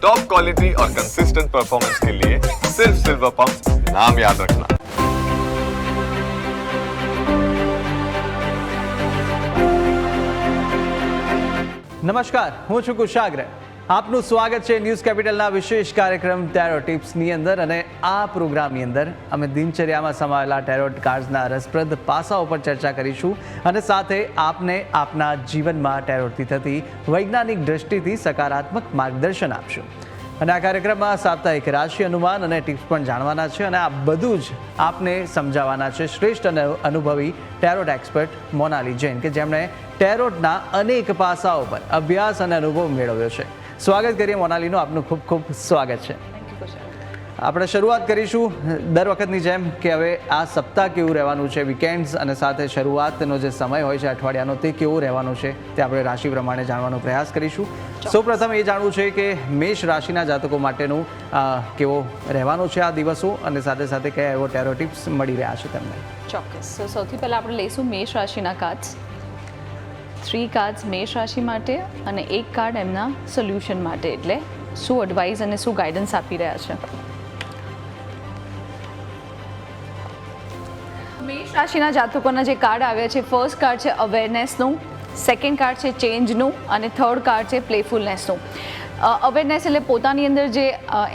Top quality और consistent performance के लिए सिर्फ सिल्वर पंप नाम याद रखना। નમસ્કાર, હું છું કુશાગ્ર. આપનું સ્વાગત છે ન્યૂઝ કેપિટલના વિશેષ કાર્યક્રમ ટેરો ટિપ્સની અંદર. અને આ પ્રોગ્રામની અંદર અમે દિનચર્યામાં સમાયેલા ટેરોટ કાર્ડ્સના રસપ્રદ પાસાઓ પર ચર્ચા કરીશું અને સાથે આપને આપના જીવનમાં ટેરોટથી થતી વૈજ્ઞાનિક દ્રષ્ટિથી સકારાત્મક માર્ગદર્શન આપશું. અને આ કાર્યક્રમમાં સાપ્તાહિક રાશિ અનુમાન અને ટિપ્સ પણ જાણવાના છે. અને આ બધું જ આપને સમજાવવાના છે શ્રેષ્ઠ અને અનુભવી ટેરોટ એક્સપર્ટ મોનાલી જૈન, કે જેમણે ટેરોટના અનેક પાસાઓ પર અભ્યાસ અને અનુભવ મેળવ્યો છે. સ્વાગત કરીએ મોનાલીનું, આપનું ખૂબ ખૂબ સ્વાગત છે. આપણે શરૂઆત કરીશું દર વખતની જેમ કે હવે આ સપ્તાહ કેવું રહેવાનું છે, વીકેન્ડ્સ અને સાથે શરૂઆતનો જે સમય હોય છે અઠવાડિયાનો, તે કેવું રહેવાનું છે તે આપણે રાશિ પ્રમાણે જાણવાનો પ્રયાસ કરીશું. સૌપ્રથમ એ જાણવું છે કે મેષ રાશિના જાતકો માટેનું કેવો રહેવાનું છે આ દિવસો, અને સાથે સાથે કયા એવો ટેરો ટિપ્સ મળી રહ્યા છે તમને. ચોક્કસ. સૌથી પહેલાં આપણે લઈશું મેષ રાશિના કાર્ડ્સ. 3 કાર્ડ્સ મેષ રાશિ માટે અને 1 કાર્ડ એમના સોલ્યુશન માટે, એટલે શું એડવાઇસ અને શું ગાઈડન્સ આપી રહ્યા છે. મેષ રાશિના જાતકોના જે કાર્ડ આવ્યા છે, ફર્સ્ટ કાર્ડ છે અવેરનેસનું, સેકન્ડ કાર્ડ છે ચેન્જનું અને થર્ડ કાર્ડ છે પ્લેફુલનેસનું. અવેરનેસ એટલે પોતાની અંદર જે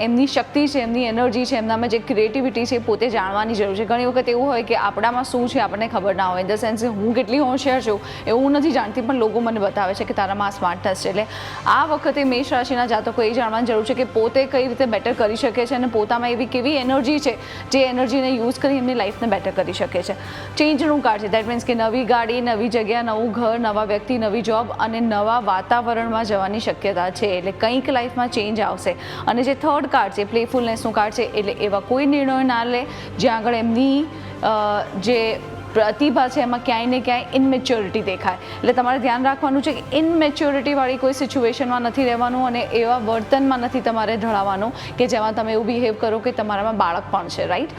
એમની શક્તિ છે, એમની એનર્જી છે, એમનામાં જે ક્રિએટિવિટી છે, પોતે જાણવાની જરૂર છે. ઘણી વખત એવું હોય કે આપણામાં શું છે આપણને ખબર ના હોય. ઇન ધ સેન્સ હું કેટલી હોશિયાર છું એવું હું નથી જાણતી, પણ લોકો મને બતાવે છે કે તારામાં આ સ્માર્ટનેસ છે. એટલે આ વખતે મેષ રાશિના જાતકો એ જાણવાની જરૂર છે કે પોતે કઈ રીતે બેટર કરી શકે છે અને પોતામાં એવી કેવી એનર્જી છે જે એનર્જીને યુઝ કરી એમની લાઈફને બેટર કરી શકે છે. ચેન્જનું કાર્ડ છે, દેટ મીન્સ કે નવી ગાડી, નવી જગ્યા, નવું ઘર, નવા વ્યક્તિ, નવી જોબ અને નવા વાતાવરણમાં જવાની શક્યતા છે. એટલે કંઈક લાઈફમાં ચેન્જ આવશે. અને જે થર્ડ કાર્ડ છે પ્લેફુલનેસનું કાર્ડ છે, એટલે એવા કોઈ નિર્ણયો ના લે જ્યાં આગળ એમની જે પ્રતિભા છે એમાં ક્યાંય ને ક્યાંય ઇનમેચ્યોરિટી દેખાય. એટલે તમારે ધ્યાન રાખવાનું છે કે ઇનમેચ્યોરિટીવાળી કોઈ સિચ્યુએશનમાં નથી રહેવાનું અને એવા વર્તનમાં નથી તમારે ઢળવાનું કે જેમાં તમે એવું બિહેવ કરો કે તમારામાં બાળક પણ છે. રાઈટ.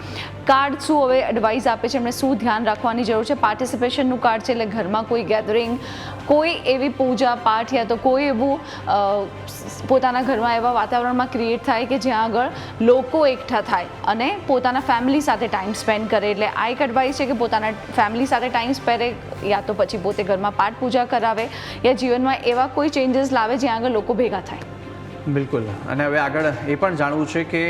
કાર્ડ શું હવે એડવાઇસ આપે છે, એમણે શું ધ્યાન રાખવાની જરૂર છે. પાર્ટિસિપેશનનું કાર્ડ છે, એટલે ઘરમાં કોઈ ગેધરિંગ, કોઈ એવી પૂજા પાઠ યા તો કોઈ એવું પોતાના ઘરમાં એવા વાતાવરણમાં ક્રિએટ થાય કે જ્યાં આગળ લોકો એકઠા થાય અને પોતાના ફેમિલી સાથે ટાઈમ સ્પેન્ડ કરે. એટલે આ એક એડવાઇસ છે કે પોતાના ફેમિલી સાથે ટાઈમ સ્પેરે, યા તો પછી પોતે ઘરમાં પાઠ પૂજા કરાવે યા જીવનમાં એવા કોઈ ચેન્જીસ લાવે જ્યાં આગળ લોકો ભેગા થાય. બિલકુલ. અને હવે આગળ એ પણ જાણવું છે કે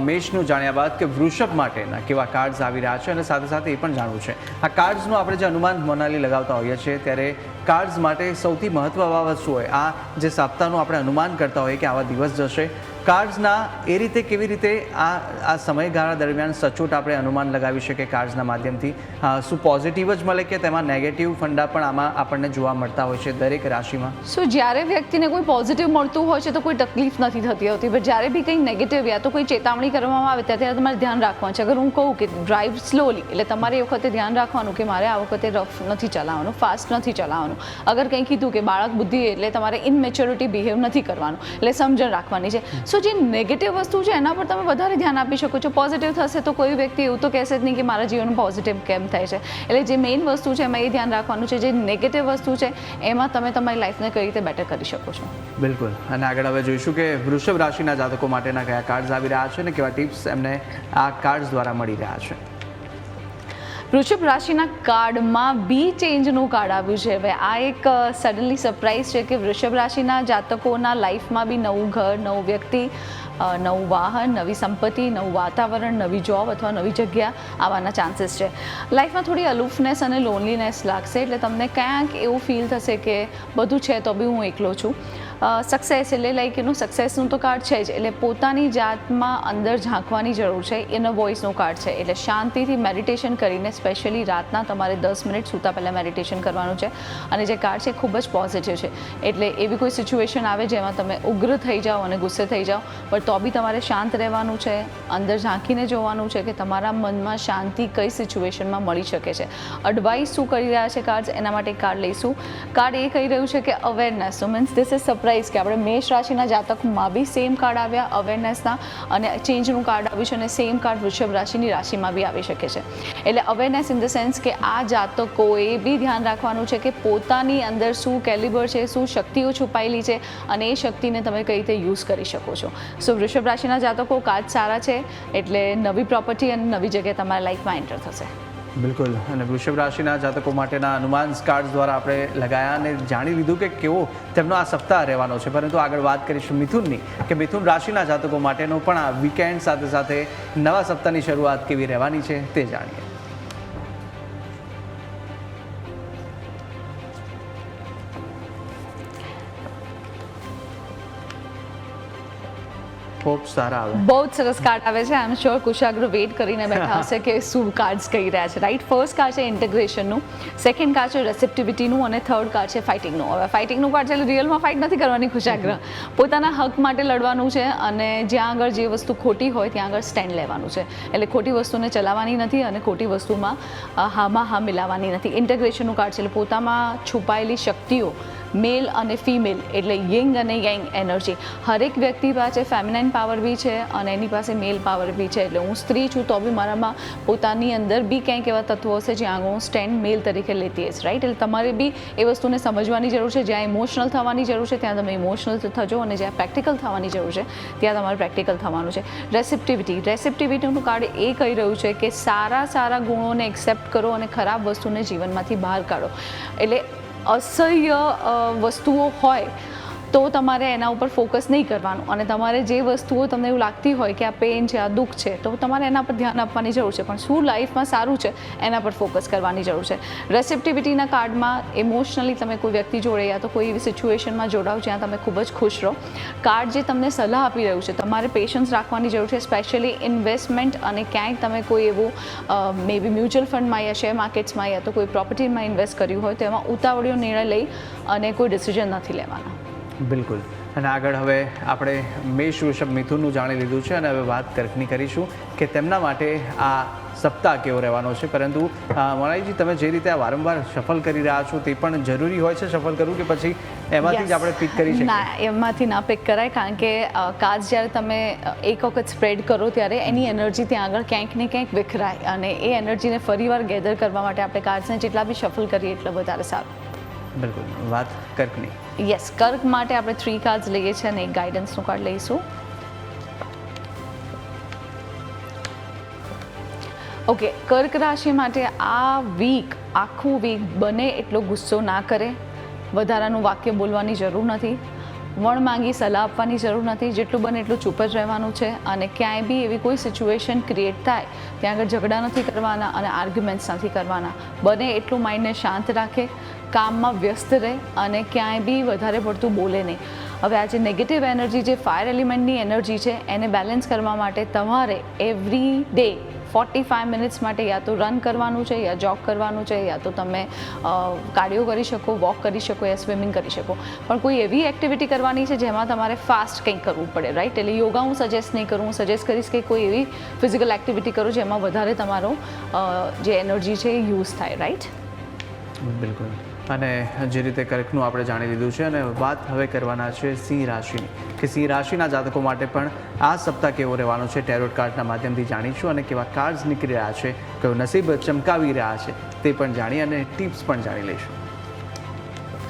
મેષનું જાણ્યા બાદ કે વૃષભ માટેના કેવા કાર્ડ્સ આવી રહ્યા છે, અને સાથે સાથે એ પણ જાણવું છે આ કાર્ડ્સનું આપણે જે અનુમાન મોનાલી લગાવતા હોઈએ છીએ ત્યારે કાર્ડ્સ માટે સૌથી મહત્વ બાબત શું હોય. આ જે સપ્તાહનું આપણે અનુમાન કરતા હોઈએ કે આવા દિવસ જશે, કાર્ડ્સના એ રીતે કેવી રીતે આ સમયગાળા દરમિયાન સચોટ આપણે અનુમાન લગાવી શકીએ કાર્ડ્સના માધ્યમથી. શું પોઝિટિવ જ મળે કે તેમાં નેગેટિવ ફંડા પણ આમાં આપણને જોવા મળતા હોય છે દરેક રાશિમાં? જ્યારે વ્યક્તિને કોઈ પોઝિટિવ મળતું હોય છે તો કોઈ તકલીફ નથી થતી હોતી, પણ જ્યારે બી કંઈ નેગેટિવ યા તો કોઈ ચેતવણી કરવામાં આવે ત્યારે તમારે ધ્યાન રાખવાનું છે. અગર હું કહું કે ડ્રાઈવ સ્લોલી, એટલે તમારે એ વખતે ધ્યાન રાખવાનું કે મારે આ વખતે રફ નથી ચલાવવાનું, ફાસ્ટ નથી ચલાવવાનું. અગર કંઈ કીધું કે બાળક બુદ્ધિ, એટલે તમારે ઇનમેચ્યોરિટી બિહેવ નથી કરવાનું, એટલે સમજણ રાખવાની છે. સો જે નેગેટિવ વસ્તુ છે એના પર તમે વધારે ધ્યાન આપી શકો છો. પોઝિટિવ થશે તો કોઈ વ્યક્તિ એવું તો કહેશે જ નહીં કે મારા જીવનમાં પોઝિટિવ કેમ થાય છે. એટલે જે મેઇન વસ્તુ છે એમાં એ ધ્યાન રાખવાનું છે. જે નેગેટિવ વસ્તુ છે એમાં તમે તમારી લાઈફને કઈ રીતે બેટર કરી શકો છો. બિલકુલ. અને આગળ હવે જોઈશું કે વૃષભ રાશિના જાતકો માટેના કયા કાર્ડ્સ આવી રહ્યા છે અને કેવા ટિપ્સ એમને આ કાર્ડ્સ દ્વારા મળી રહ્યા છે. વૃષભ રાશિના કાર્ડમાં બી ચેન્જનું કાર્ડ આવ્યું છે. હવે આ એક સડનલી સરપ્રાઇઝ છે કે વૃષભ રાશિના જાતકોના લાઈફમાં બી નવું ઘર, નવું વ્યક્તિ, નવું વાહન, નવી સંપત્તિ, નવું વાતાવરણ, નવી જોબ અથવા નવી જગ્યા આવવાના ચાન્સીસ છે. લાઈફમાં થોડી અલુફનેસ અને લોનલીનેસ લાગશે, એટલે તમને ક્યાંક એવું ફીલ થશે કે બધું છે તો બી હું એકલો છું. સક્સેસ એટલે લાઈક એનું સક્સેસનું તો કાર્ડ છે જ, એટલે પોતાની જાતમાં અંદર ઝાંકવાની જરૂર છે. ઇનર વોઇસનું કાર્ડ છે, એટલે શાંતિથી મેડિટેશન કરીને, સ્પેશિયલી રાતના તમારે 10 મિનિટ સૂતા પહેલાં મેડિટેશન કરવાનું છે. અને જે કાર્ડ છે ખૂબ જ પોઝિટિવ છે, એટલે એવી કોઈ સિચ્યુએશન આવે જેમાં તમે ઉગ્ર થઈ જાઓ અને ગુસ્સે થઈ જાઓ, પણ તો બી તમારે શાંત રહેવાનું છે, અંદર ઝાંકીને જોવાનું છે કે તમારા મનમાં શાંતિ કઈ સિચ્યુએશનમાં મળી શકે છે. એડવાઇસ શું કરી રહ્યા છે કાર્ડ્સ, એના માટે કાર્ડ લઈશું. કાર્ડ એ કહી રહ્યું છે કે awareness, means this is surprise કે આપણે મેષ રાશિના જાતકમાં બી સેમ કાર્ડ આવ્યા અવેરનેસના, અને ચેન્જનું કાર્ડ આવ્યું છે, અને સેમ કાર્ડ વૃષભ રાશિની રાશિમાં બી આવી શકે છે. એટલે અવેરનેસ ઇન ધ સેન્સ કે આ જાતકોએ બી ધ્યાન રાખવાનું છે કે પોતાની અંદર શું કેલિબર છે, શું શક્તિઓ છુપાયેલી છે, અને એ શક્તિને તમે કઈ રીતે યુઝ કરી શકો છો. સો વૃષભ રાશિના જાતકો કાર્ડ સારા છે, એટલે નવી પ્રોપર્ટી અને નવી જગ્યાએ તમારા લાઈફમાં એન્ટર થશે. બિલકુલ. અને વૃષભ રાશિના જાતકો માટેના અનુમાન કાર્ડ્સ દ્વારા આપણે લગાયા અને જાણી લીધું કે કેવો તેમનો આ સપ્તાહ રહેવાનો છે. પરંતુ આગળ વાત કરીશું મિથુનની, કે મિથુન રાશિના જાતકો માટેનો પણ આ વીકેન્ડ સાથે સાથે નવા સપ્તાહની શરૂઆત કેવી રહેવાની છે તે જાણીએ. ખૂબ સારા આવે, બહુ જ સરસ કાર્ડ આવે છે. આઈ એમ શ્યોર કુશાગ્ર વેઇટ કરીને બેઠા હશે કે શું કાર્ડ્સ કહી રહ્યા છે, રાઈટ. ફર્સ્ટ કાર્ડ છે ઇન્ટિગ્રેશનનું, સેકન્ડ કાર્ડ છે રેસિપ્ટિવિટીનું, અને થર્ડ કાર્ડ છે ફાઇટિંગનું. હવે ફાઇટિંગનું કાર્ડ છે એટલે રિયલમાં ફાઇટ નથી કરવાની કુશાગ્ર, પોતાના હક માટે લડવાનું છે, અને જ્યાં આગળ જે વસ્તુ ખોટી હોય ત્યાં આગળ સ્ટેન્ડ લેવાનું છે. એટલે ખોટી વસ્તુને ચલાવવાની નથી અને ખોટી વસ્તુમાં હામાં હા મિલાવવાની નથી. ઇન્ટિગ્રેશનનું કાર્ડ છે એટલે પોતામાં છુપાયેલી શક્તિઓ, મેલ અને ફિમેલ એટલે યંગ અને યંગ એનર્જી, હરેક વ્યક્તિ પાસે ફેમિનાઇન પાવર બી છે અને એની પાસે મેલ પાવર બી છે. એટલે હું સ્ત્રી છું તો બી મારામાં પોતાની અંદર બી ક્યાંક એવા તત્વો હશે જ્યાં હું સ્ટેન્ડ મેલ તરીકે લેતી હશે, રાઈટ. એટલે તમારે બી એ વસ્તુને સમજવાની જરૂર છે. જ્યાં ઇમોશનલ થવાની જરૂર છે ત્યાં તમે ઇમોશનલ થજો, અને જ્યાં પ્રેક્ટિકલ થવાની જરૂર છે ત્યાં તમારે પ્રેક્ટિકલ થવાનું છે. રેસિપ્ટિવિટીનું કાર્ડ એ કહી રહ્યું છે કે સારા ગુણોને એક્સેપ્ટ કરો અને ખરાબ વસ્તુને જીવનમાંથી બહાર કાઢો. એટલે અસહ્ય વસ્તુઓ હોય તો તમારે એના ઉપર ફોકસ નહીં કરવાનું, અને તમારે જે વસ્તુઓ તમને એવું લાગતી હોય કે આ પેન છે, આ દુઃખ છે, તો તમારે એના પર ધ્યાન આપવાની જરૂર છે. પણ શું લાઈફમાં સારું છે એના પર ફોકસ કરવાની જરૂર છે. રેસિપ્ટિવિટીના કાર્ડમાં ઇમોશનલી તમે કોઈ વ્યક્તિ જોડે યા તો કોઈ એવી સિચ્યુએશનમાં જોડાઓ જ્યાં તમે ખૂબ જ ખુશ રહો. કાર્ડ જે તમને સલાહ આપી રહ્યું છે તમારે પેશન્સ રાખવાની જરૂર છે, સ્પેશિયલી ઇન્વેસ્ટમેન્ટ, અને ક્યાંય તમે કોઈ એવું મે બી મ્યુચ્યુઅલ ફંડમાં યા શેર માર્કેટ્સમાં યા તો કોઈ પ્રોપર્ટીમાં ઇન્વેસ્ટ કર્યું હોય તો એમાં ઉતાવળિયો નિર્ણય લઈ અને કોઈ ડિસિઝન નથી લેવાના. બિલકુલ. અને આગળ હવે આપણે મેષ વૃષભ મિથુનનું જાણી લીધું છે, અને હવે વાત કર્કની કરીશું કે તેમના માટે આ સપ્તાહ કેવો રહેવાનો છે. પરંતુ મનાઈજી, તમે જે રીતે આ વારંવાર સફળ કરી રહ્યા છો તે પણ જરૂરી હોય છે સફળ કરવું, કે પછી એમાંથી જ આપણે પિક કરી શકીએ? ના, એમાંથી ના પિક કરાય, કારણ કે કાર્ડ્સ જ્યારે તમે એક વખત સ્પ્રેડ કરો ત્યારે એની એનર્જી ત્યાં આગળ ક્યાંક ને ક્યાંક વિખરાય, અને એ એનર્જીને ફરીવાર ગેધર કરવા માટે આપણે કાર્ડ્સને જેટલા બી શફલ કરીએ એટલું વધારે સારું. બિલકુલ. વાત કર્કની. યસ, કર્ક માટે આપણે 3 કાર્ડ્સ લઈએ છીએ અને એક ગાઈડન્સનું કાર્ડ લઈશું. ઓકે, કર્ક રાશિ માટે આ વીક, આખું વીક બને એટલો ગુસ્સો ના કરે, વધારાનું વાક્ય બોલવાની જરૂર નથી, વણમાંગી સલાહ આપવાની જરૂર નથી, જેટલું બને એટલું ચૂપ જ રહેવાનું છે. અને ક્યાંય બી એવી કોઈ સિચ્યુએશન ક્રિએટ થાય ત્યાં આગળ ઝઘડા નથી કરવાના અને આર્ગ્યુમેન્ટ્સ નથી કરવાના. બને એટલું માઇન્ડને શાંત રાખે, કામમાં વ્યસ્ત રહે અને ક્યાંય બી વધારે પડતું બોલે નહીં. હવે આ જે નેગેટિવ એનર્જી, જે ફાયર એલિમેન્ટની એનર્જી છે, એને બેલેન્સ કરવા માટે તમારે એવરી ડે 45 મિનિટ્સ માટે યા તો રન કરવાનું છે, યા જોગ કરવાનું છે, યા તો તમે કાર્ડિયો કરી શકો, વોક કરી શકો, યા સ્વિમિંગ કરી શકો. પણ કોઈ એવી એક્ટિવિટી કરવાની છે જેમાં તમારે ફાસ્ટ કંઈક કરવું પડે, રાઈટ. એટલે યોગા હું સજેસ્ટ નહીં કરું, હું સજેસ્ટ કરીશ કે કોઈ એવી ફિઝિકલ એક્ટિવિટી કરો જેમાં વધારે તમારો જે એનર્જી છે એ યુઝ થાય, રાઈટ. બિલકુલ. અને જે રીતે કર્કનું આપણે જાણી લીધું છે, અને વાત હવે કરવાના છે સિંહ રાશિની, કે સિંહ રાશિના જાતકો માટે પણ આ સપ્તાહ કેવો રહેવાનો છે ટેરોટ કાર્ડના માધ્યમથી જાણીશું, અને કેવા કાર્ડ્સ નીકળી રહ્યા છે, કયું નસીબ ચમકાવી રહ્યા છે તે પણ જાણી અને ટિપ્સ પણ જાણી લઈશું.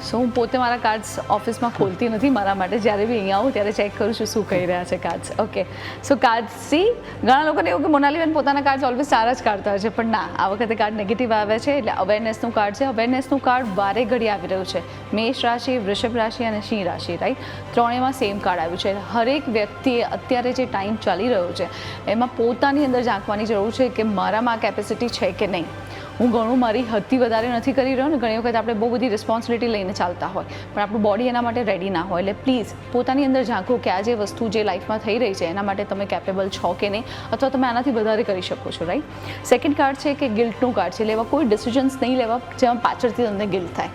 સો હું પોતે મારા કાર્ડ્સ ઓફિસમાં ખોલતી નથી, મારા માટે જ્યારે બી અહીંયા આવું ત્યારે ચેક કરું છું શું કહી રહ્યા છે કાર્ડ્સ. ઓકે, સો કાર્ડ સી, ઘણા લોકોને એવું કે મોનાલીબેન પોતાના કાર્ડ્સ ઓલવેઝ સારા જ કાઢતા હોય છે, પણ ના, આ વખતે કાર્ડ નેગેટિવ આવે છે. એટલે અવેરનેસનું કાર્ડ છે. અવેરનેસનું કાર્ડ વારે ઘડી આવી રહ્યું છે. મેષ રાશિ, વૃષભ રાશિ અને સિંહ રાશિ, રાઈટ, ત્રણેયમાં સેમ કાર્ડ આવ્યું છે. હરેક વ્યક્તિએ અત્યારે જે ટાઈમ ચાલી રહ્યો છે એમાં પોતાની અંદર ઝાંકવાની જરૂર છે કે મારામાં કેપેસિટી છે કે નહીં. હું ઘણું મારી હદથી વધારે નથી કરી રહ્યો ને. ઘણી વખત આપણે બહુ બધી રિસ્પોન્સિબિલિટી લઈને ચાલતા હોય પણ આપણું બોડી એના માટે રેડી ના હોય. એટલે પ્લીઝ પોતાની અંદર ઝાંકો કે આ જે વસ્તુ જે લાઈફમાં થઈ રહી છે એના માટે તમે કેપેબલ છો કે નહીં, અથવા તમે આનાથી વધારે કરી શકો છો, રાઈટ. સેકન્ડ કાર્ડ છે કે ગિલ્ટનું કાર્ડ છે. એટલે એવા કોઈ ડિસિઝન્સ નહીં લેવા જેમાં પાછળથી તમને ગિલ્ટ થાય.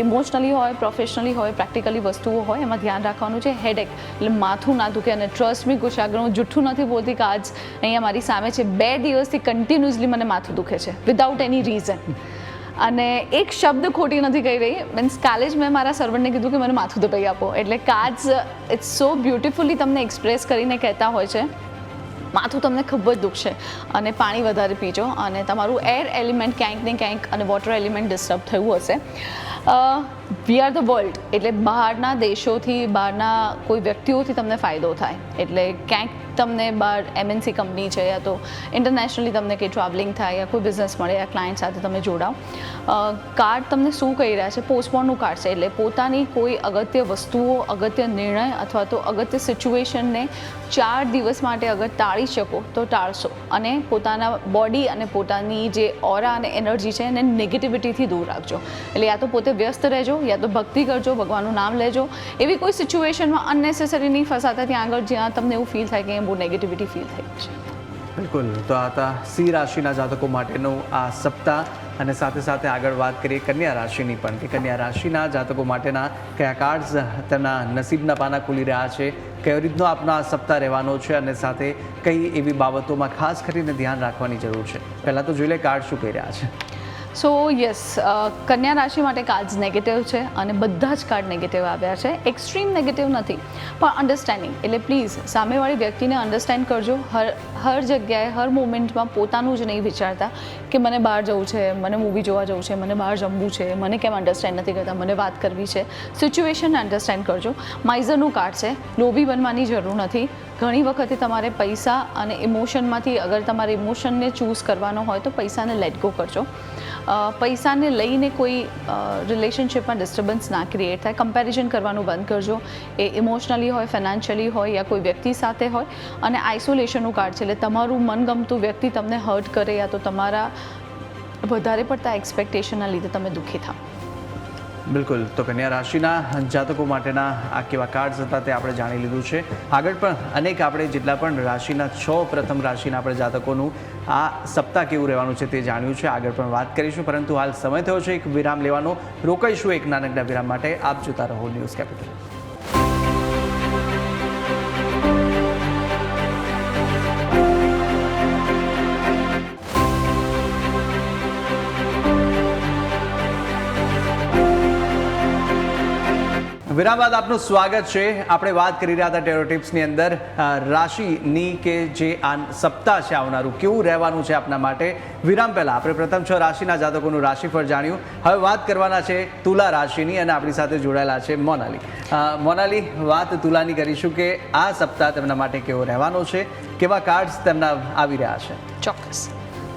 ઇમોશનલી હોય, પ્રોફેશનલી હોય, પ્રેક્ટિકલી વસ્તુઓ હોય, એમાં ધ્યાન રાખવાનું છે. હેડેક એટલે માથું ના દુખે. અને ટ્રસ્ટ મી કુશાગ્ર, હું જૂઠું નથી બોલતી કે આજ અહીંયા મારી સામે છે, 2 દિવસથી કન્ટિન્યુઅસલી મને માથું દુખે છે વિધાઉટ એની રીઝન. અને એક શબ્દ ખોટી નથી કહી રહી. મીન્સ કાલે જ મેં મારા સર્વન્ટને કીધું કે મને માથું દબાઈ આપો, એટલે કાર્ડ્સ ઇટ્સ સો બ્યુટિફુલી તમને એક્સપ્રેસ કરીને કહેતા હોય છે માથું તમને ખૂબ જ દુખશે અને પાણી વધારે પીજો, અને તમારું એર એલિમેન્ટ ક્યાંક ને ક્યાંક અને વોટર એલિમેન્ટ ડિસ્ટર્બ થયું હશે. વી આર ધ વર્લ્ડ, એટલે બહારના દેશોથી, બહારના કોઈ વ્યક્તિઓથી તમને ફાયદો થાય. એટલે ક્યાંક તમને બહાર MNC કંપની છે યા તો ઇન્ટરનેશનલી તમને કંઈ ટ્રાવેલિંગ થાય યા કોઈ બિઝનેસ મળે યા ક્લાયન્ટ સાથે તમે જોડાઓ. કાર્ડ તમને શું કહી રહ્યા છે? પોસ્ટપોનનું કાર્ડ છે, એટલે પોતાની કોઈ અગત્ય વસ્તુઓ, અગત્ય નિર્ણય અથવા તો અગત્ય સિચ્યુએશનને 4 દિવસ માટે અગર ટાળી શકો તો ટાળશો, અને પોતાના બોડી અને પોતાની જે ઓરા અને એનર્જી છે એને નેગેટિવિટીથી દૂર રાખજો. એટલે યા તો પોતે વ્યસ્ત રહેજો, યા તો ભક્તિ કરજો, ભગવાનનું નામ લેજો. એવી કોઈ સિચ્યુએશનમાં અનનેસેસરી નહીં ફસાતા ત્યાં આગળ જ્યાં તમને એવું ફીલ થાય કે બહુ નેગેટિવિટી ફીલ થઈ છે. બિલકુલ. તો આ હતા સિંહ રાશિના જાતકો માટેનું આ સપ્તાહ, અને સાથે સાથે આગળ વાત કરીએ કન્યા રાશિની પણ, કે કન્યા રાશિના જાતકો માટેના કયા કાર્ડ્સ તેમના નસીબના પાના ખોલી રહ્યા છે, કયો રીતનો આપનો આ સપ્તાહ રહેવાનો છે, અને સાથે કઈ એવી બાબતોમાં ખાસ કરીને ધ્યાન રાખવાની જરૂર છે. પહેલાં તો જોઈ લે કાર્ડ શું કહી રહ્યા છે. સો યસ, કન્યા રાશિ માટે કાર્ડ્સ નેગેટિવ છે, અને બધા જ કાર્ડ નેગેટિવ આવ્યા છે. એક્સ્ટ્રીમ નેગેટિવ નથી, પણ અન્ડરસ્ટેન્ડિંગ. એટલે પ્લીઝ સામેવાળી વ્યક્તિને અન્ડરસ્ટેન્ડ કરજો. હર જગ્યાએ, હર મોમેન્ટમાં પોતાનું જ નહીં વિચારતા કે મને બહાર જવું છે, મને મૂવી જોવા જવું છે, મને બહાર જમવું છે, મને કેમ અન્ડરસ્ટેન્ડ નથી કરતા, મને વાત કરવી છે. સિચ્યુએશનને અન્ડરસ્ટેન્ડ કરજો. માઇઝરનું કાર્ડ છે, લોભી બનવાની જરૂર નથી. ઘણી વખતે તમારે પૈસા અને ઇમોશનમાંથી, અગર તમારે ઇમોશનને ચૂઝ કરવાનો હોય તો પૈસાને લેટ ગો કરજો. પૈસાને લઈને કોઈ રિલેશનશિપમાં ડિસ્ટર્બન્સ ના ક્રિએટ થાય. કમ્પેરિઝન કરવાનું બંધ કરજો. એ ઇમોશનલી હોય, ફાઇનાન્શિયલી હોય, યા કોઈ વ્યક્તિ સાથે હોય. અને આઇસોલેશનનું કાર્ડ છે, એટલે તમારું મનગમતું વ્યક્તિ તમને હર્ટ કરે યા તો તમારા વધારે પડતા એક્સપેક્ટેશનના લીધે તમે દુઃખી થાઓ. બિલકુલ. તો કન્યા રાશિના જાતકો માટેના આ કેવા કાર્ડ્સ હતા તે આપણે જાણી લીધું છે. આગળ પણ અનેક આપણે જેટલા પણ રાશિના 6 પ્રથમ રાશિના આપણે જાતકોનું આ સપ્તાહ કેવું રહેવાનું છે તે જાણ્યું છે. આગળ પણ વાત કરીશું, પરંતુ હાલ સમય થયો છે એક વિરામ લેવાનો. રોકાઈશું એક નાનકડા વિરામ માટે. આપ જોતા રહો ન્યૂઝ કેપિટલ. વિરામ બાદ આપનું સ્વાગત છે. આપણે વાત કરી રહ્યા હતા ટેરો ટિપ્સની અંદર રાશિની કે જે આ સપ્તાહ છે આવનારું કેવું રહેવાનું છે આપના માટે. વિરામ પહેલાં આપણે પ્રથમ 6 રાશિના જાતકોનું રાશિફળ જાણ્યું. હવે વાત કરવાના છે તુલા રાશિની, અને આપણી સાથે જોડાયેલા છે મોનાલી. મોનાલી, વાત તુલાની કરીશું કે આ સપ્તાહ તેમના માટે કેવો રહેવાનો છે, કેવા કાર્ડ્સ તેમના આવી રહ્યા છે. ચોક્કસ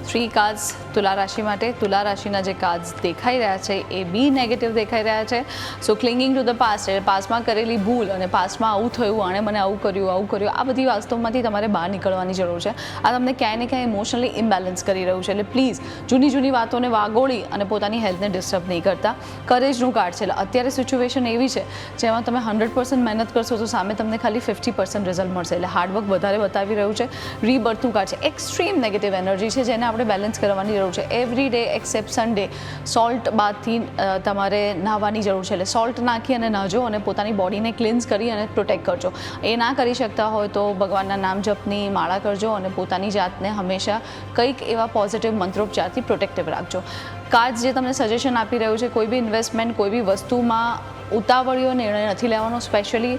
3 કાર્ડ્સ તુલા રાશિ માટે. તુલા રાશિના જે કાર્ડ્સ દેખાઈ રહ્યા છે એ બી નેગેટિવ દેખાઈ રહ્યા છે. સો ક્લિંગિંગ ટુ ધ પાસ્ટ, એટલે પાસ્ટમાં કરેલી ભૂલ અને પાસ્ટમાં આવું થયું, આણે મને આવું કર્યું, આ બધી વાસ્તવમાંથી તમારે બહાર નીકળવાની જરૂર છે. આ તમને ક્યાંય ને ક્યાંય ઇમોશનલી ઇમ્બેલેન્સ કરી રહ્યું છે. એટલે પ્લીઝ જૂની વાતોને વાગોળી અને પોતાની હેલ્થને ડિસ્ટર્બ નહીં કરતા. કરેજનું કાર્ડ છે, એટલે અત્યારે સિચ્યુએશન એવી છે જેમાં તમે 100% મહેનત કરશો તો સામે તમને ખાલી 50% રિઝલ્ટ મળશે. એટલે હાર્ડવર્ક વધારે બતાવી રહ્યું છે. રીબર્થનું કાર્ડ છે, એક્સ્ટ્રીમ નેગેટિવ એનર્જી છે જેને આપણે બેલેન્સ કરવાની જરૂર છે. Every day accept Sunday salt બાદથી તમારે નાહવાની જરૂર છે. એટલે સોલ્ટ નાખી અને નાહજો અને પોતાની બોડીને ક્લિન્સ કરી અને પ્રોટેક્ટ કરજો. એ ના કરી શકતા હોય તો ભગવાનના નામ જપની માળા કરજો અને પોતાની જાતને હંમેશા કંઈક એવા પોઝિટિવ મંત્રોપચારથી પ્રોટેક્ટિવ રાખજો. કાર્ડ જે તમને સજેશન આપી રહ્યું છે, કોઈ બી ઇન્વેસ્ટમેન્ટ, કોઈ બી વસ્તુમાં ઉતાવળીઓ નિર્ણય નથી લેવાનો, specially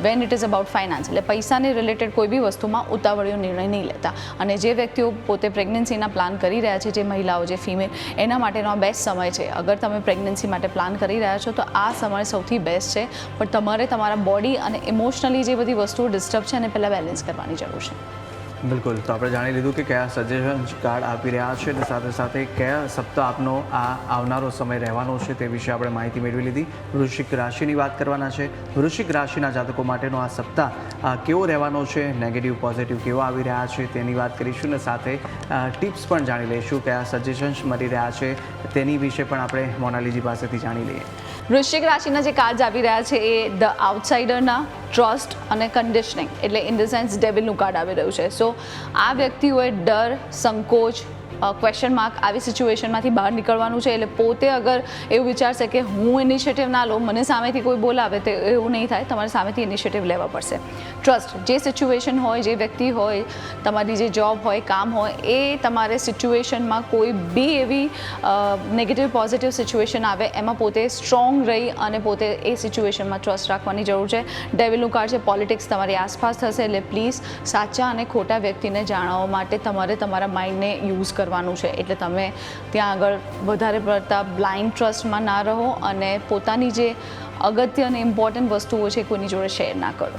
when it is about finance. એટલે પૈસાને રિલેટેડ કોઈ બી વસ્તુમાં ઉતાવળીઓ નિર્ણય નહીં લેતા. અને જે વ્યક્તિઓ પોતે પ્રેગ્નન્સીના પ્લાન કરી રહ્યા છે, જે મહિલાઓ, જે ફિમેલ, એના માટેનો આ બેસ્ટ સમય છે. અગર તમે પ્રેગ્નન્સી માટે પ્લાન કરી રહ્યા છો તો આ સમય સૌથી બેસ્ટ છે. પણ તમારે તમારા બોડી અને ઇમોશનલી જે બધી વસ્તુઓ ડિસ્ટર્બ છે એને પહેલાં બેલેન્સ કરવાની જરૂર છે. બિલકુલ. તો આપણે જાણી લીધું કે કયા સજેશન કાર્ડ આપી રહ્યા છે, અને સાથે સાથે કયા સપ્તાહ આપનો આ આવનારો સમય રહેવાનો છે તે વિશે આપણે માહિતી મેળવી લીધી. વૃશ્ચિક રાશિની વાત કરવાના છે. વૃશ્ચિક રાશિના જાતકો માટેનો આ સપ્તાહ કેવો રહેવાનો છે, નેગેટિવ પોઝિટિવ કેવો આવી રહ્યા છે તેની વાત કરીશું, અને સાથે ટિપ્સ પણ જાણી લઈશું, કયા સજેશન્સ મળી રહ્યા છે તેની વિશે પણ આપણે મોનાલીજી પાસેથી જાણી લઈએ. વૃશ્ચિક રાશિના જે કાર્ડ્સ આવી રહ્યા છે એ ધ આઉટસાઇડરના, ટ્રસ્ટ અને કન્ડિશનિંગ, એટલે ઇન ધ સેન્સ ડેવિલનું કાર્ડ આવી રહ્યું છે. સો આ વ્યક્તિઓએ ડર, સંકોચ, ક્વેશ્ચન માર્ક આવી સિચ્યુએશનમાંથી બહાર નીકળવાનું છે. એટલે પોતે અગર એવું વિચારશે કે હું ઇનિશિયેટિવ ના લઉં, મને સામેથી કોઈ બોલાવે, તો એવું નહીં થાય. તમારે સામેથી ઇનિશિયેટિવ લેવા પડશે. ટ્રસ્ટ, જે સિચ્યુએશન હોય, જે વ્યક્તિ હોય, તમારી જે જોબ હોય, કામ હોય, એ તમારે સિચ્યુએશનમાં કોઈ બી એવી નેગેટિવ પોઝિટિવ સિચ્યુએશન આવે એમાં પોતે સ્ટ્રોંગ રહી અને પોતે એ સિચ્યુએશનમાં ટ્રસ્ટ રાખવાની જરૂર છે. ડેવિલનું કાર્ડ છે, પોલિટિક્સ તમારી આસપાસ થશે. એટલે પ્લીઝ સાચા અને ખોટા વ્યક્તિને જાણવા માટે તમારે તમારા માઇન્ડને યુઝ કરવાનું છે. એટલે તમે ત્યાં આગળ વધારે પડતા બ્લાઇન્ડ ટ્રસ્ટમાં ના રહો અને પોતાની જે અગત્ય અને ઇમ્પોર્ટન્ટ વસ્તુઓ છે કોઈની જોડે શેર ના કરો.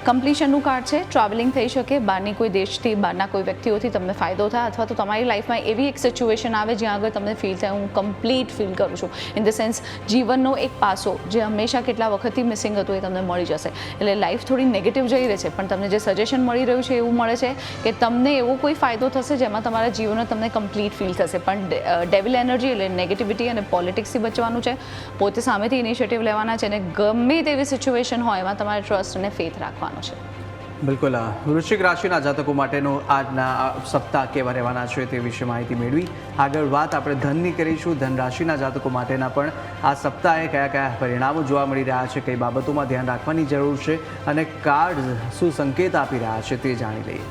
કમ્પ્લીશનનું કાર્ડ છે, ટ્રાવેલિંગ થઈ શકે, બહારની કોઈ દેશથી, બહારના કોઈ વ્યક્તિઓથી તમને ફાયદો થાય, અથવા તો તમારી લાઈફમાં એવી એક સિચ્યુએશન આવે જ્યાં આગળ તમને ફીલ થાય હું કમ્પ્લીટ ફીલ કરું છું. ઇન ધ સેન્સ જીવનનો એક પાસો જે હંમેશા કેટલા વખતથી મિસિંગ હતું એ તમને મળી જશે. એટલે લાઈફ થોડી નેગેટિવ જઈ રહી છે, પણ તમને જે સજેશન મળી રહ્યું છે એવું મળે છે કે તમને એવો કોઈ ફાયદો થશે જેમાં તમારા જીવનનો તમને કમ્પ્લીટ ફીલ થશે. પણ ડેવિલ એનર્જી એટલે નેગેટિવિટી અને પોલિટિક્સથી બચવાનું છે. પોતે સામેથી ઇનિશિયેટિવ લેવાના છે અને ગમે તેવી સિચ્યુએશન હોય એમાં તમારે ટ્રસ્ટ અને ફેથ રાખવાનો છે. બિલકુલ. વૃશ્ચિક રાશિના જાતકો માટેનો આજના સપ્તાહ કેવા રહેવાના છે તે વિશે માહિતી મેળવી. આગળ વાત આપણે ધનની કરીશું. ધન રાશિના જાતકો માટેના પણ આ સપ્તાહે કયા કયા પરિણામો જોવા મળી રહ્યા છે, કઈ બાબતોમાં ધ્યાન રાખવાની જરૂર છે અને કાર્ડ શું સંકેત આપી રહ્યા છે તે જાણી લઈએ.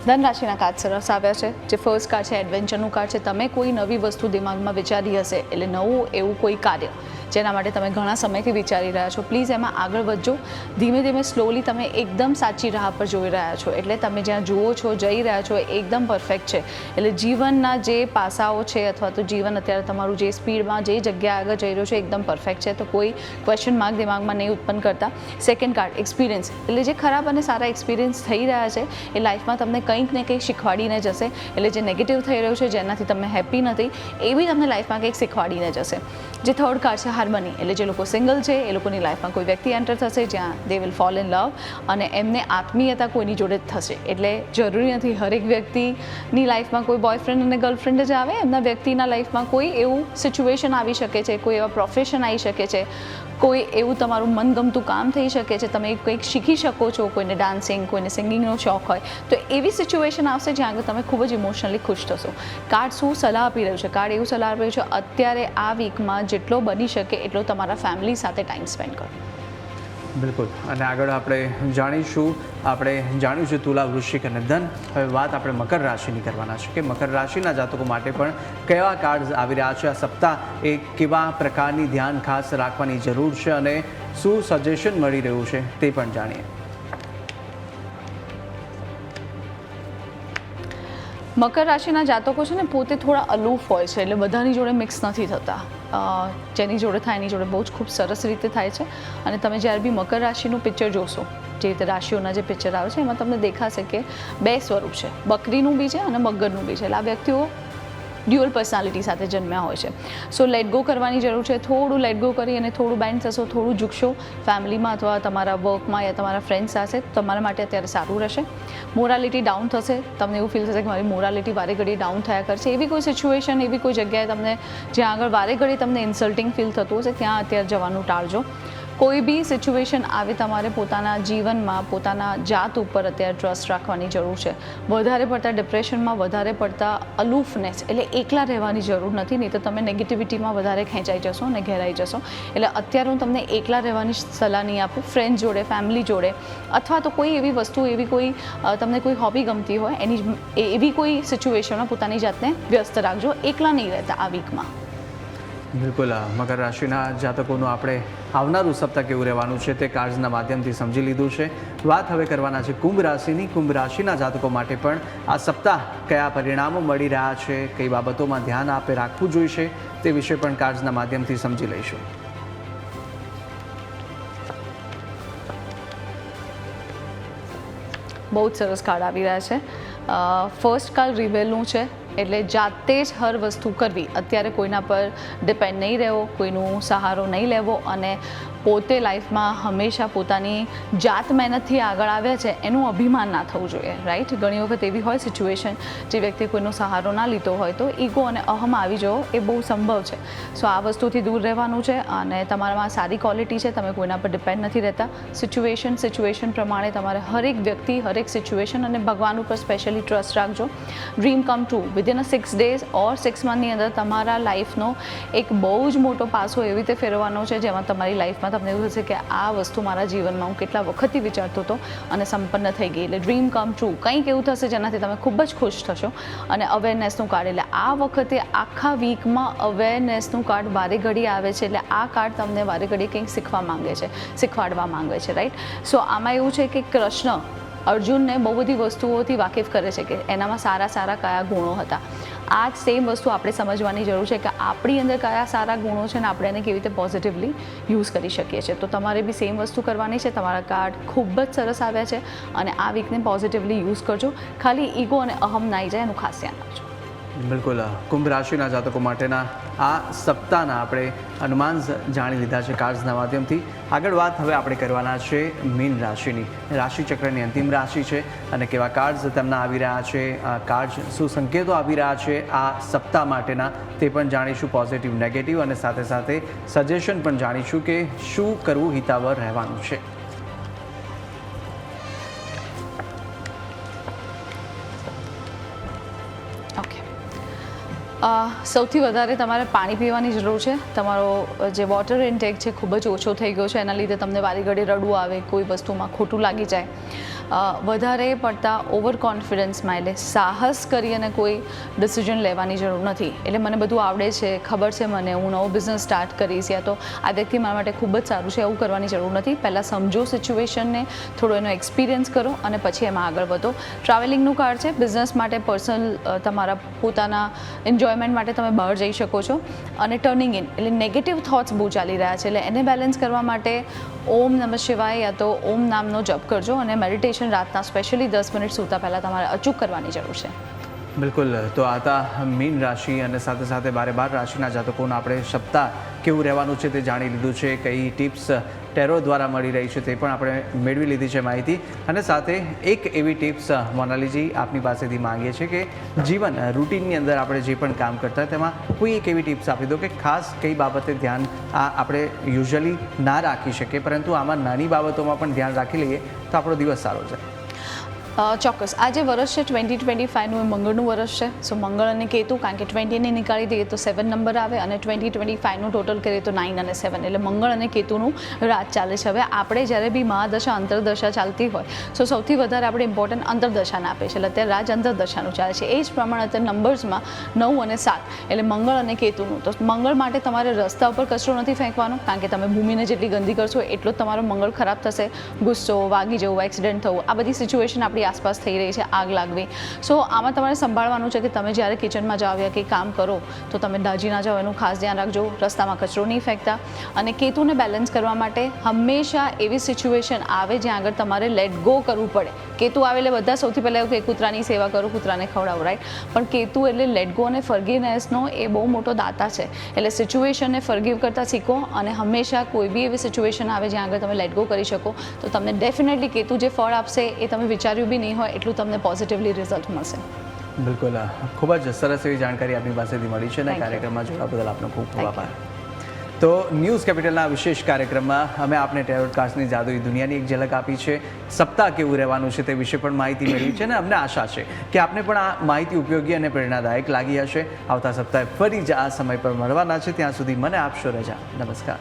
ધન રાશિના કાર્ડ સરસ આવ્યા છે. જે ફર્સ્ટ કાર્ડ છે એડવેન્ચરનું કાર્ડ છે. તમે કોઈ નવી વસ્તુ દિમાગમાં વિચારી હશે, એટલે નવું એવું કોઈ કાર્ય જેના માટે તમે ઘણા સમયથી વિચારી રહ્યા છો, પ્લીઝ એમાં આગળ વધજો. ધીમે ધીમે સ્લોલી તમે એકદમ સાચી રાહ પર જોઈ રહ્યા છો. એટલે તમે જ્યાં જુઓ છો, જઈ રહ્યા છો એ એકદમ પરફેક્ટ છે. એટલે જીવનના જે પાસાઓ છે અથવા તો જીવન અત્યારે તમારું જે સ્પીડમાં જે જગ્યા આગળ જઈ રહ્યું છે એકદમ પરફેક્ટ છે. તો કોઈ ક્વેશ્ચન માર્ક દિમાગમાં નહીં ઉત્પન્ન કરતા. સેકન્ડ કાર્ડ એક્સપિરિયન્સ, એટલે જે ખરાબ અને સારા એક્સપિરિયન્સ થઈ રહ્યા છે એ લાઈફમાં તમને કંઈક ને કંઈક શીખવાડીને જશે. એટલે જે નેગેટિવ થઈ રહ્યું છે, જેનાથી તમે હેપી નથી, એ બી તમને લાઈફમાં કંઈક શીખવાડીને જશે. જે થર્ડ કાર્ડ છે હાર્મની, એટલે જે લોકો સિંગલ છે એ લોકોની લાઈફમાં કોઈ વ્યક્તિ એન્ટર થશે જ્યાં they will fall in love અને એમને આત્મીયતા કોઈની જોડે જ થશે. એટલે જરૂરી નથી હરેક વ્યક્તિની લાઈફમાં કોઈ બોયફ્રેન્ડ અને ગર્લફ્રેન્ડ જ આવે. એમના વ્યક્તિના લાઈફમાં કોઈ એવું સિચ્યુએશન આવી શકે છે, કોઈ એવા પ્રોફેશન આવી શકે છે, કોઈ એવું તમારું મનગમતું કામ થઈ શકે છે, તમે કંઈક શીખી શકો છો, કોઈને ડાન્સિંગ, કોઈને સિંગિંગનો શોખ હોય, તો એવી સિચ્યુએશન આવશે જ્યાં આગળ તમે ખૂબ જ ઇમોશનલી ખુશ થશો. કાર્ડ શું સલાહ આપી રહ્યું છે? કાર્ડ એવું સલાહ આપી રહ્યું છે અત્યારે આ વીકમાં જેટલો બની શકે એટલો તમારા ફેમિલી સાથે ટાઈમ સ્પેન્ડ કરો. બિલકુલ. અને આગળ આપણે જાણીશું છે તુલા, વૃશ્ચિક અને ધન. હવે વાત આપણે મકર રાશિની કરવાના છે કે મકર રાશિના જાતકો માટે પણ કેવા કાર્ડ આવી રહ્યા છે આ સપ્તાહ, એ કેવા પ્રકારની ધ્યાન ખાસ રાખવાની જરૂર છે અને શું સજેશન મળી રહ્યું છે તે પણ જાણીએ. મકર રાશિના જાતકો છે ને પોતે થોડા અલૂફ હોય છે. એટલે બધાની જોડે મિક્સ નથી થતા. જેની જોડે થાય એની જોડે બહુ જ ખૂબ સરસ રીતે થાય છે. અને તમે જ્યારે બી મકર રાશિનું પિક્ચર જોશો, જે રીતે રાશિઓના જે પિક્ચર આવે છે એમાં તમને દેખાશે કે બે સ્વરૂપ છે, બકરીનું બી છે અને મગરનું બી છે. એટલે આ વ્યક્તિઓ ડ્યુઅલ પર્સનાલિટી સાથે જન્મ્યા હોય છે. સો લેટ ગો કરવાની જરૂર છે. થોડું લેટ ગો કરી અને થોડું બેન્ડ થશો, થોડું ઝૂકશો ફેમિલીમાં અથવા તમારા વર્કમાં યા તમારા ફ્રેન્ડ સાથે, તમારા માટે અત્યારે સારું રહેશે. મોરાલિટી ડાઉન થશે. તમને એવું ફીલ થશે કે મારી મોરાલિટી વારે ઘડી ડાઉન થયા કરશે. એવી કોઈ સિચ્યુએશન, એવી કોઈ જગ્યાએ તમને જ્યાં આગળ વારે ઘડી તમને ઇન્સલ્ટિંગ ફીલ થતું હશે ત્યાં અત્યારે જવાનું ટાળજો. કોઈ બી સિચ્યુએશન આવે તમારે પોતાના જીવનમાં પોતાના જાત ઉપર અત્યારે ટ્રસ્ટ રાખવાની જરૂર છે. વધારે પડતા ડિપ્રેશનમાં, વધારે પડતા અલૂફનેસ એટલે એકલા રહેવાની જરૂર નથી, નહીં તો તમે નેગેટિવિટીમાં વધારે ખેંચાઈ જશો અને ઘેરાઈ જશો. એટલે અત્યારે હું તમને એકલા રહેવાની સલાહ નહીં આપું. ફ્રેન્ડ જોડે, ફેમિલી જોડે અથવા તો કોઈ એવી વસ્તુ, એવી કોઈ તમને કોઈ હોબી ગમતી હોય એવી કોઈ સિચ્યુએશનમાં પોતાની જાતને વ્યસ્ત રાખજો. એકલા નહીં રહેતા આ વીકમાં. બિલકુલ. મકર રાશિના જાતકોનું આપણે આવનારું સપ્તાહ કેવું રહેવાનું છે તે કાર્ડ્સના માધ્યમથી સમજી લીધું છે. વાત હવે કરવાના છે કુંભ રાશિની. કુંભ રાશિના જાતકો માટે પણ આ સપ્તાહ કયા પરિણામો મળી રહ્યા છે, કઈ બાબતોમાં ધ્યાન આપે રાખવું જોઈશે તે વિશે પણ કાર્ડ્સના માધ્યમથી સમજી લઈશું. બહુ જ સરસ કાર્ડ આવી રહ્યા છે. ફર્સ્ટ કાર્ડ રિબેલનું છે. એટલે જાતે જ હર વસ્તુ કરવી, અત્યારે કોઈના પર ડિપેન્ડ નહીં રહેવો, કોઈનો સહારો નહીં લેવો અને પોતે લાઈફમાં હંમેશા પોતાની જાત મહેનતથી આગળ આવ્યા છે એનું અભિમાન ના થવું જોઈએ, રાઈટ? ઘણી વખત એવી હોય સિચ્યુએશન જે વ્યક્તિ કોઈનો સહારો ના લીધો હોય તો ઈગો અને અહમ આવી જવો એ બહુ સંભવ છે. સો આ વસ્તુથી દૂર રહેવાનું છે અને તમારામાં સારી ક્વોલિટી છે, તમે કોઈના પર ડિપેન્ડ નથી રહેતા. સિચ્યુએશન પ્રમાણે તમારે હરેક વ્યક્તિ, હરેક સિચ્યુએશન અને ભગવાન ઉપર સ્પેશિયલી ટ્રસ્ટ રાખજો. Dream come true within a 6 days or 6 મંથની અંદર તમારા લાઈફનો એક બહુ જ મોટો પાસો એવી રીતે ફેરવવાનો છે જેમાં તમારી લાઈફમાં તમને એવું થશે કે આ વસ્તુ મારા જીવનમાં હું કેટલા વખતથી વિચારતો હતો અને સંપન્ન થઈ ગઈ. એટલે ડ્રીમ કમ ટ્રુ કંઈક એવું થશે જેનાથી તમે ખૂબ જ ખુશ થશો. અને અવેરનેસનું કાર્ડ, એટલે આ વખતે આખા વીકમાં અવેરનેસનું કાર્ડ વારે ઘડી આવે છે. એટલે આ કાર્ડ તમને વારે ઘડી કંઈક શીખવાડવા માંગે છે, રાઈટ? સો આમાં એવું છે કે કૃષ્ણ અર્જુનને બહુ બધી વસ્તુઓથી વાકેફ કરે છે કે એનામાં સારા કયા ગુણો હતા. આ જ સેમ વસ્તુ આપણે સમજવાની જરૂર છે કે આપણી અંદર કયા સારા ગુણો છે ને આપણે એને કેવી રીતે પોઝિટિવલી યુઝ કરી શકીએ છીએ. તો તમારે બી સેમ વસ્તુ કરવાની છે. તમારા કાર્ડ ખૂબ જ સરસ આવ્યા છે અને આ વીકને પોઝિટિવલી યુઝ કરજો. ખાલી ઈગો અને અહમ ના આવી જાય એનું ખાસ ધ્યાન રાખજો. બિલકુલ. કુંભ રાશિના જાતકો માટેના આ સપ્તાહના આપણે અનુમાન જાણી લીધા છે કાર્ડ્સના માધ્યમથી. આગળ વાત હવે આપણે કરવાના છે મીન રાશિની. રાશિચક્રની અંતિમ રાશિ છે અને કેવા કાર્ડ્સ તેમના આવી રહ્યા છે, કાર્ડ્સ શું સંકેતો આવી રહ્યા છે આ સપ્તાહ માટેના તે પણ જાણીશું, પોઝિટિવ, નેગેટિવ, અને સાથે સાથે સજેશન પણ જાણીશું કે શું કરવું હિતાવહ રહેવાનું છે. સૌથી વધારે તમારે પાણી પીવાની જરૂર છે. તમારો જે વોટર ઇન્ટેક છે ખૂબ જ ઓછો થઈ ગયો છે, એના લીધે તમને વારી ઘડી રડવું આવે, કોઈ વસ્તુમાં ખોટું લાગી જાય. વધારે પડતા ઓવર કોન્ફિડન્સમાં, એટલે સાહસ કરી અને કોઈ ડિસિઝન લેવાની જરૂર નથી. એટલે મને બધું આવડે છે, ખબર છે મને, હું નવો બિઝનેસ સ્ટાર્ટ કરીશ યા તો આ વ્યક્તિ મારા માટે ખૂબ જ સારું છે, એવું કરવાની જરૂર નથી. પહેલાં સમજો સિચ્યુએશનને, થોડો એનો એક્સપિરિયન્સ કરો અને પછી એમાં આગળ વધો. ટ્રાવેલિંગનું કાર્ડ છે. બિઝનેસ માટે, પર્સનલ તમારા પોતાના એન્જોયમેન્ટ માટે તમે બહાર જઈ શકો છો. અને ટર્નિંગ ઇન, એટલે નેગેટિવ થોટ્સ બહુ ચાલી રહ્યા છે, એટલે એને બેલેન્સ કરવા માટે ઓમ નમઃ શિવાય યા તો ઓમ નામનો જપ કરજો. અને મેડિટેશન રાતના સ્પેશિયલી 10 મિનિટ સૂતા પહેલાં તમારે અચૂક કરવાની જરૂર છે. બિલકુલ. તો આ હતા મીન રાશિ અને સાથે સાથે 12 રાશિના જાતકોનું આપણે સપ્તાહ કેવું રહેવાનું છે તે જાણી લીધું છે. કઈ ટિપ્સ ટેરો દ્વારા મળી રહી છે તે પણ આપણે મેળવી લીધી છે માહિતી. અને સાથે એક એવી ટિપ્સ મોનાલીજી આપની પાસેથી માંગીએ છીએ કે જીવન રૂટીનની અંદર આપણે જે પણ કામ કરતા તેમાં કોઈ એક એવી ટિપ્સ આપી દો કે ખાસ કઈ બાબતે ધ્યાન આપણે યુઝ્યુઅલી ના રાખી શકીએ પરંતુ આમાં નાની બાબતોમાં પણ ધ્યાન રાખી લઈએ તો આપણો દિવસ સારો જાય. ચોક્કસ. આ જે વર્ષ છે 2025નું એ મંગળનું વર્ષ છે. સો મંગળ અને કેતુ, કારણ કે 20ને નીકાળી દઈએ તો 7 નંબર આવે અને 2025નું ટોટલ કરીએ તો 9 અને 7, એટલે મંગળ અને કેતુનું રાજ ચાલે છે. હવે આપણે જ્યારે બી મહાદશા અંતરદશા ચાલતી હોય સો સૌથી વધારે આપણે ઇમ્પોર્ટન્ટ અંતરદશાને આપીએ છીએ. એટલે અત્યારે રાજ અંતરદશાનું ચાલે છે. એ જ પ્રમાણે અત્યારે નંબર્સમાં 9 અને 7 એટલે મંગળ અને કેતુનું. તો મંગળ માટે તમારે રસ્તા ઉપર કચરો નથી ફેંકવાનો, કારણ કે તમે ભૂમિને જેટલી ગંદી કરશો એટલો જ તમારો મંગળ ખરાબ થશે. ગુસ્સો, વાગી જવું, એક્સિડન્ટ થવું, આ બધી સિચ્યુએશન આપણી આસપાસ થઈ રહી છે, આગ લાગવી. સો આમાં તમારે સંભાળવાનું છે કે તમે જ્યારે કિચનમાં જાઓ યા કંઈ કામ કરો તો તમે દાજી ના જાઓ, એનું ખાસ ધ્યાન રાખજો. રસ્તામાં કચરો નહીં ફેંકતા. અને કેતુને બેલેન્સ કરવા માટે હંમેશા એવી સિચ્યુએશન આવે જ્યાં આગળ તમારે લેટ ગો કરવું પડે. કેતુ આવે એટલે બધા સૌથી પહેલાં એવું કે કૂતરાની સેવા કરો, કૂતરાને ખવડાવો, રાઈટ? પણ કેતુ એટલે લેટ ગો અને ફર્ગીવનેસનો એ બહુ મોટો દાતા છે. એટલે સિચ્યુએશનને ફર્ગીવ કરતા શીખો અને હંમેશા કોઈ બી એવી સિચ્યુએશન આવે જ્યાં આગળ તમે લેટ ગો કરી શકો તો તમને ડેફિનેટલી કેતુ જે ફળ આપશે એ તમે વિચાર્યું બી નહીં હોય એટલું તમને પોઝિટિવલી રિઝલ્ટ મળશે. બિલકુલ. ખૂબ જ સરસ એવી જાણકારી આપની પાસેથી મળી છે અને કાર્યક્રમમાં જોડાવા બદલ આપનો ખૂબ ખૂબ આભાર. તો ન્યૂઝ કેપિટલના વિશેષ કાર્યક્રમમાં અમે આપને ટેરોટ કાર્ડ્સની જાદુઈ દુનિયાની એક ઝલક આપી છે. સપ્તાહ કેવું રહેવાનું છે તે વિશે પણ માહિતી મેળવી છે અને અમને આશા છે કે આપને પણ આ માહિતી ઉપયોગી અને પ્રેરણાદાયક લાગી હશે. આવતા સપ્તાહે ફરી જ આ સમય પર મળવાના છે. ત્યાં સુધી મને આપશો રજા. નમસ્કાર.